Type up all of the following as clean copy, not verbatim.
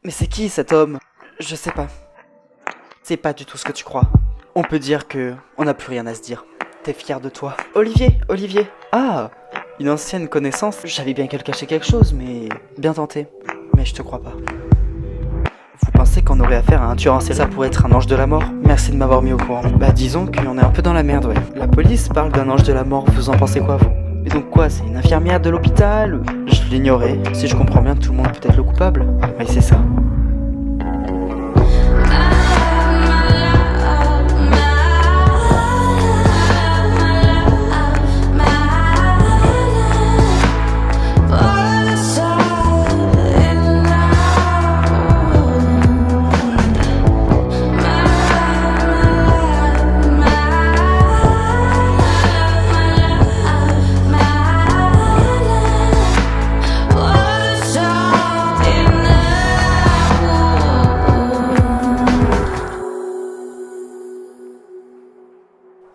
Mais c'est qui cet homme? Je sais pas. C'est pas du tout ce que tu crois. On peut dire que on n'a plus rien à se dire. T'es fier de toi. Olivier. Ah, une ancienne connaissance. J'avais bien qu'à le cacher quelque chose, mais bien tenté. Mais je te crois pas. Vous pensez qu'on aurait affaire à un tueur en série? Ça pourrait être un ange de la mort? Merci de m'avoir mis au courant. Bah disons qu'on est un peu dans la merde, ouais. La police parle d'un ange de la mort, vous en pensez quoi, vous? Et donc quoi, c'est une infirmière de l'hôpital? Je l'ignorais. Si je comprends bien, tout le monde peut être le coupable. Oui, c'est ça.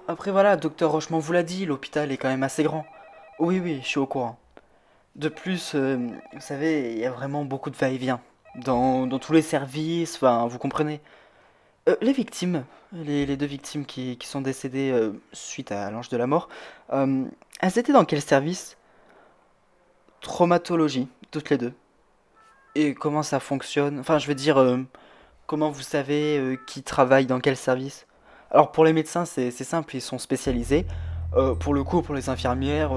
Après voilà, docteur Rochemont vous l'a dit, l'hôpital est quand même assez grand. Oui, je suis au courant. De plus, vous savez, il y a vraiment beaucoup de va-et-vient. Dans tous les services, enfin, vous comprenez. Les victimes, les deux victimes qui sont décédées suite à l'ange de la mort, euh, elles étaient dans quel service? Traumatologie, toutes les deux. Et comment ça fonctionne? Enfin, je veux dire, comment vous savez qui travaille dans quel service? Alors pour les médecins, c'est simple, ils sont spécialisés. Pour le coup, pour les infirmières,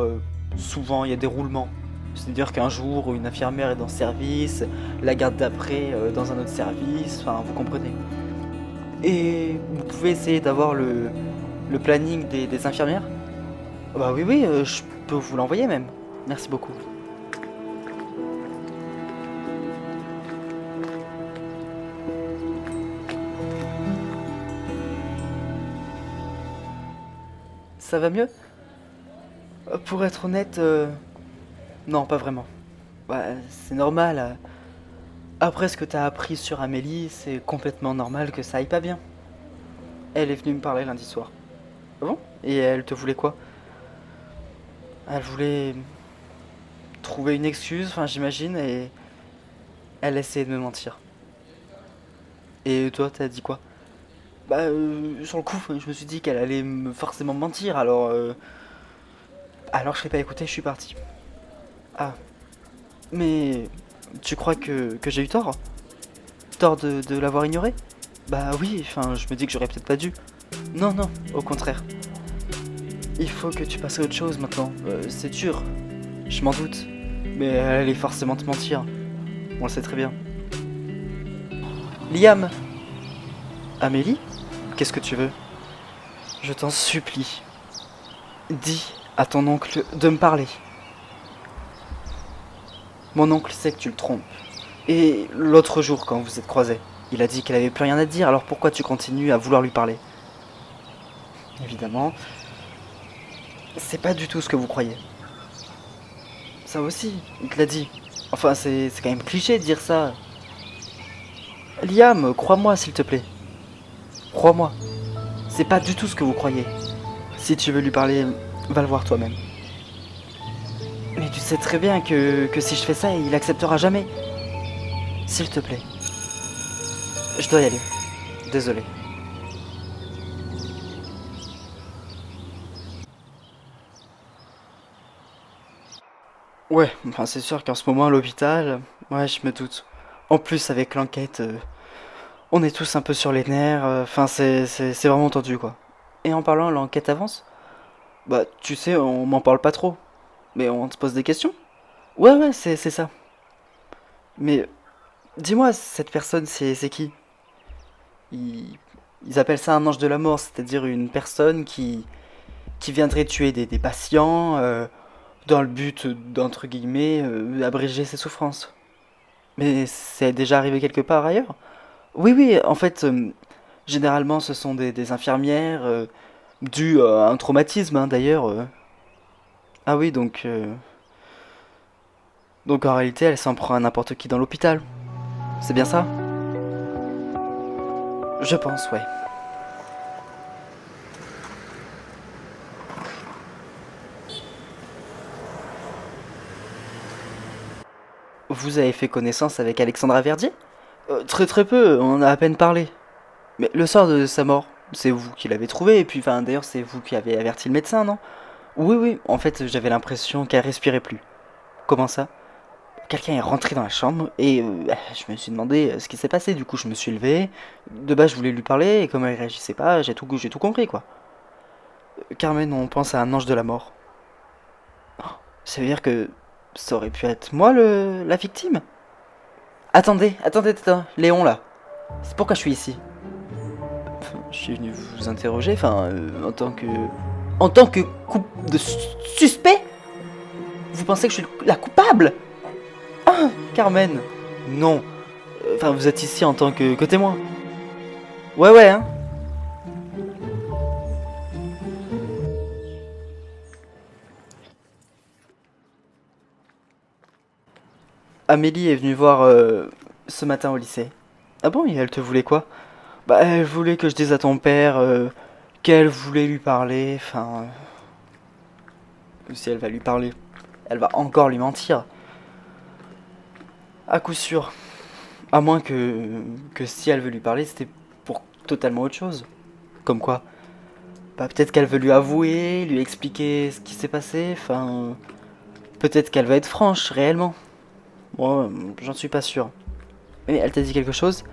souvent il y a des roulements. C'est-à-dire qu'un jour, une infirmière est dans ce service, la garde d'après dans un autre service, enfin vous comprenez. Et vous pouvez essayer d'avoir le planning des infirmières? Bah oui, je peux vous l'envoyer même. Merci beaucoup. Ça va mieux? Pour être honnête, non, pas vraiment. Bah, c'est normal. Après ce que t'as appris sur Amélie, c'est complètement normal que ça aille pas bien. Elle est venue me parler lundi soir. Ah bon? Et elle te voulait quoi? Elle voulait trouver une excuse, enfin j'imagine, et elle essayait de me mentir. Et toi, t'as dit quoi? Bah, sur le coup, je me suis dit qu'elle allait forcément me mentir, alors je l'ai pas écouté, je suis parti. Ah, mais tu crois que j'ai eu tort? Tort de l'avoir ignoré? Bah oui, enfin, je me dis que j'aurais peut-être pas dû. Non, au contraire. Il faut que tu passes à autre chose maintenant. C'est dur, je m'en doute. Mais elle allait forcément te mentir. On le sait très bien. Liam! Amélie? Qu'est-ce que tu veux? Je t'en supplie. Dis à ton oncle de me parler. Mon oncle sait que tu le trompes. Et l'autre jour, quand vous êtes croisés, il a dit qu'elle avait plus rien à te dire, alors pourquoi tu continues à vouloir lui parler? Évidemment, c'est pas du tout ce que vous croyez. Ça aussi, il te l'a dit. Enfin, c'est quand même cliché de dire ça. Liam, crois-moi s'il te plaît. Crois-moi. C'est pas du tout ce que vous croyez. Si tu veux lui parler, va le voir toi-même. Mais tu sais très bien que si je fais ça, il acceptera jamais. S'il te plaît. Je dois y aller. Désolé. Ouais, enfin c'est sûr qu'en ce moment à l'hôpital, ouais, je me doute. En plus avec l'enquête, on est tous un peu sur les nerfs, enfin c'est vraiment tendu quoi. Et en parlant, l'enquête avance? Bah tu sais, on m'en parle pas trop. Mais on te pose des questions? Ouais, c'est ça. Mais dis-moi, cette personne, c'est qui? ils, ils appellent ça un ange de la mort, c'est-à-dire une personne qui viendrait tuer des patients dans le but d'entre guillemets abréger ses souffrances. Mais c'est déjà arrivé quelque part ailleurs? Oui, en fait, généralement ce sont des infirmières dues à un traumatisme hein, d'ailleurs. Ah oui, donc en réalité elle s'en prend à n'importe qui dans l'hôpital. C'est bien ça? Je pense, ouais. Vous avez fait connaissance avec Alexandra Verdier? Très très peu, on a à peine parlé. Mais le soir de sa mort, c'est vous qui l'avez trouvé, et puis enfin d'ailleurs c'est vous qui avez averti le médecin, non? Oui, oui, en fait j'avais l'impression qu'elle respirait plus. Comment ça? Quelqu'un est rentré dans la chambre et je me suis demandé ce qui s'est passé. Du coup, je me suis levé. De base, je voulais lui parler et comme elle réagissait pas, j'ai tout compris quoi. Carmen, on pense à un ange de la mort. Ça veut dire que ça aurait pu être moi la victime? Attendez, attendez, attendez, Léon là. C'est pourquoi je suis ici. Enfin, je suis venu vous interroger, en tant que suspect. Vous pensez que je suis la coupable? Ah, Carmen. Non. Enfin, vous êtes ici en tant que témoin. Ouais, ouais, hein. Amélie est venue voir ce matin au lycée. Ah bon, et elle te voulait quoi? Bah, elle voulait que je dise à ton père qu'elle voulait lui parler. Si elle va lui parler, elle va encore lui mentir. À coup sûr. À moins que si elle veut lui parler, c'était pour totalement autre chose. Comme quoi? Bah, peut-être qu'elle veut lui avouer, lui expliquer ce qui s'est passé. Peut-être qu'elle va être franche, réellement. Moi, j'en suis pas sûr. Mais elle t'a dit quelque chose?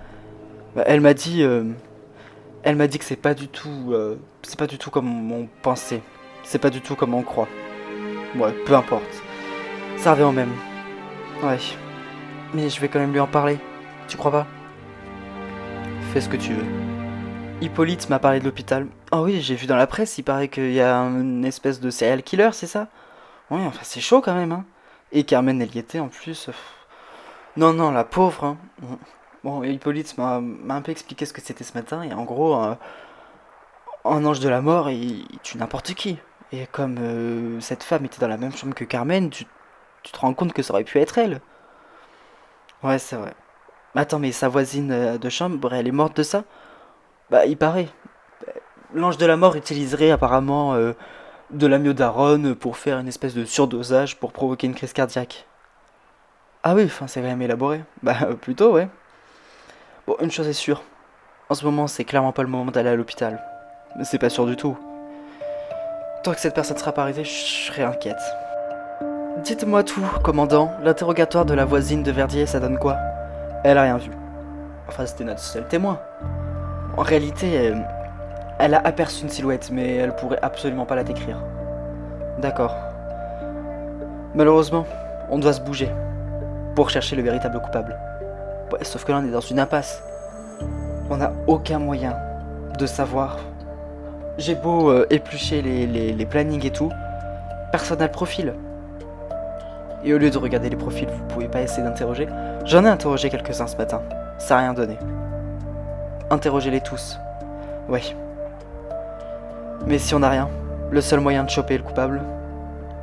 Bah, elle m'a dit que c'est pas du tout comme on pensait. C'est pas du tout comme on croit. Ouais, peu importe. Ça revient au même. Ouais. Mais je vais quand même lui en parler. Tu crois pas? Fais ce que tu veux. Hippolyte m'a parlé de l'hôpital. Ah oui, j'ai vu dans la presse, il paraît qu'il y a une espèce de serial killer, c'est ça? Oui, enfin c'est chaud quand même, hein. Et Carmen, elle y était en plus. Non, non, la pauvre, hein. Bon, Hippolyte m'a un peu expliqué ce que c'était ce matin, et en gros, un ange de la mort, il tue n'importe qui. Et comme cette femme était dans la même chambre que Carmen, tu te rends compte que ça aurait pu être elle. Ouais, c'est vrai. Attends, mais sa voisine de chambre, elle est morte de ça? Bah, il paraît. L'ange de la mort utiliserait apparemment de l'amiodarone pour faire une espèce de surdosage pour provoquer une crise cardiaque. Ah oui, enfin, c'est quand même élaboré. Bah, plutôt, ouais. Bon, une chose est sûre. En ce moment, c'est clairement pas le moment d'aller à l'hôpital. Mais c'est pas sûr du tout. Tant que cette personne sera pas arrivée, je serai inquiète. Dites-moi tout, commandant. L'interrogatoire de la voisine de Verdier, ça donne quoi? Elle a rien vu. Enfin, c'était notre seul témoin. En réalité, elle a aperçu une silhouette, mais elle pourrait absolument pas la décrire. D'accord. Malheureusement, on doit se bouger pour chercher le véritable coupable. Ouais, sauf que là, on est dans une impasse. On n'a aucun moyen de savoir. J'ai beau éplucher les plannings et tout, personne n'a le profil. Et au lieu de regarder les profils, vous pouvez pas essayer d'interroger. J'en ai interrogé quelques-uns ce matin. Ça a rien donné. Interrogez-les tous. Ouais. Mais si on n'a rien, le seul moyen de choper le coupable,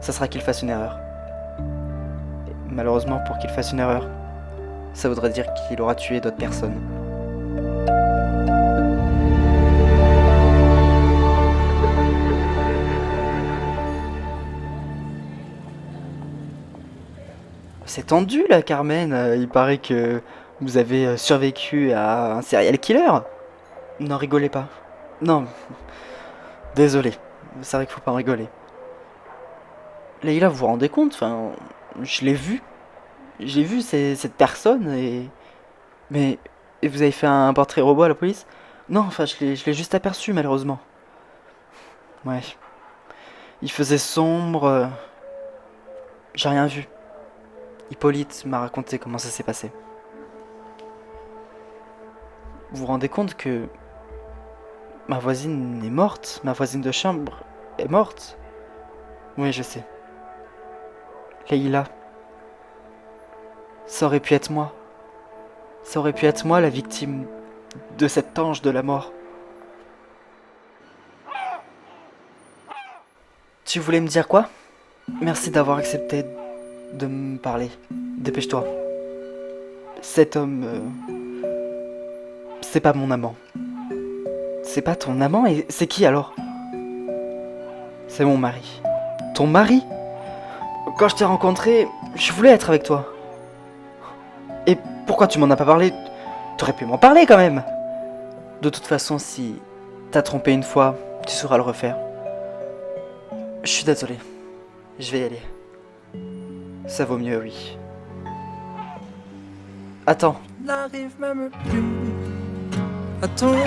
ça sera qu'il fasse une erreur. Et malheureusement, pour qu'il fasse une erreur, ça voudrait dire qu'il aura tué d'autres personnes. C'est tendu là, Carmen. Il paraît que vous avez survécu à un serial killer. N'en rigolez pas. Non, désolé. C'est vrai qu'il faut pas en rigoler. Leïla, vous vous rendez compte? Enfin, je l'ai vu. J'ai vu cette personne et... Mais... Et vous avez fait un portrait robot à la police? Non, enfin, je l'ai juste aperçu, malheureusement. Ouais. Il faisait sombre. J'ai rien vu. Hippolyte m'a raconté comment ça s'est passé. Vous vous rendez compte que ma voisine est morte? Ma voisine de chambre est morte? Oui, je sais. Leïla, ça aurait pu être moi. Ça aurait pu être moi la victime de cet ange de la mort. Tu voulais me dire quoi? Merci d'avoir accepté de me parler. Dépêche-toi. Cet homme, c'est pas mon amant. C'est pas ton amant et c'est qui alors? C'est mon mari. Ton mari? Quand je t'ai rencontré, je voulais être avec toi. Et pourquoi tu m'en as pas parlé? T'aurais pu m'en parler quand même. De toute façon, si t'as trompé une fois, tu sauras le refaire. Je suis désolé. Je vais y aller. Ça vaut mieux, oui. Attends. N'arrive même plus à tomber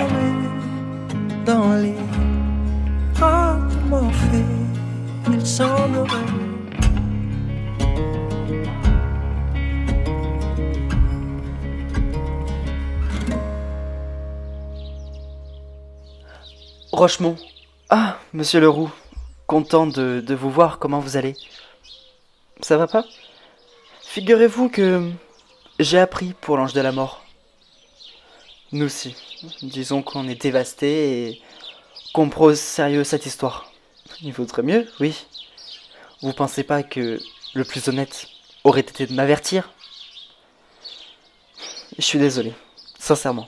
dans les bras de Morphée. Il semblerait Rochemont. Ah, monsieur Leroux. Content de vous voir, comment vous allez? Ça va pas? Figurez-vous que j'ai appris pour l'ange de la mort. Nous aussi. Disons qu'on est dévastés et qu'on prend au sérieux cette histoire. Il vaudrait mieux, oui. Vous pensez pas que le plus honnête aurait été de m'avertir? Je suis désolé, sincèrement.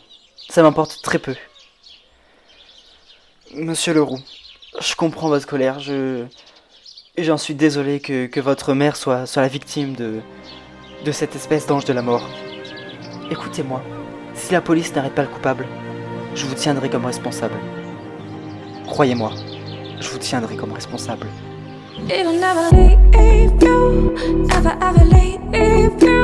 Ça m'importe très peu. Monsieur Leroux, je comprends votre colère, et j'en suis désolé que votre mère soit la victime de cette espèce d'ange de la mort. Écoutez-moi, si la police n'arrête pas le coupable, je vous tiendrai comme responsable. Croyez-moi, je vous tiendrai comme responsable. It'll never leave you, never ever leave you.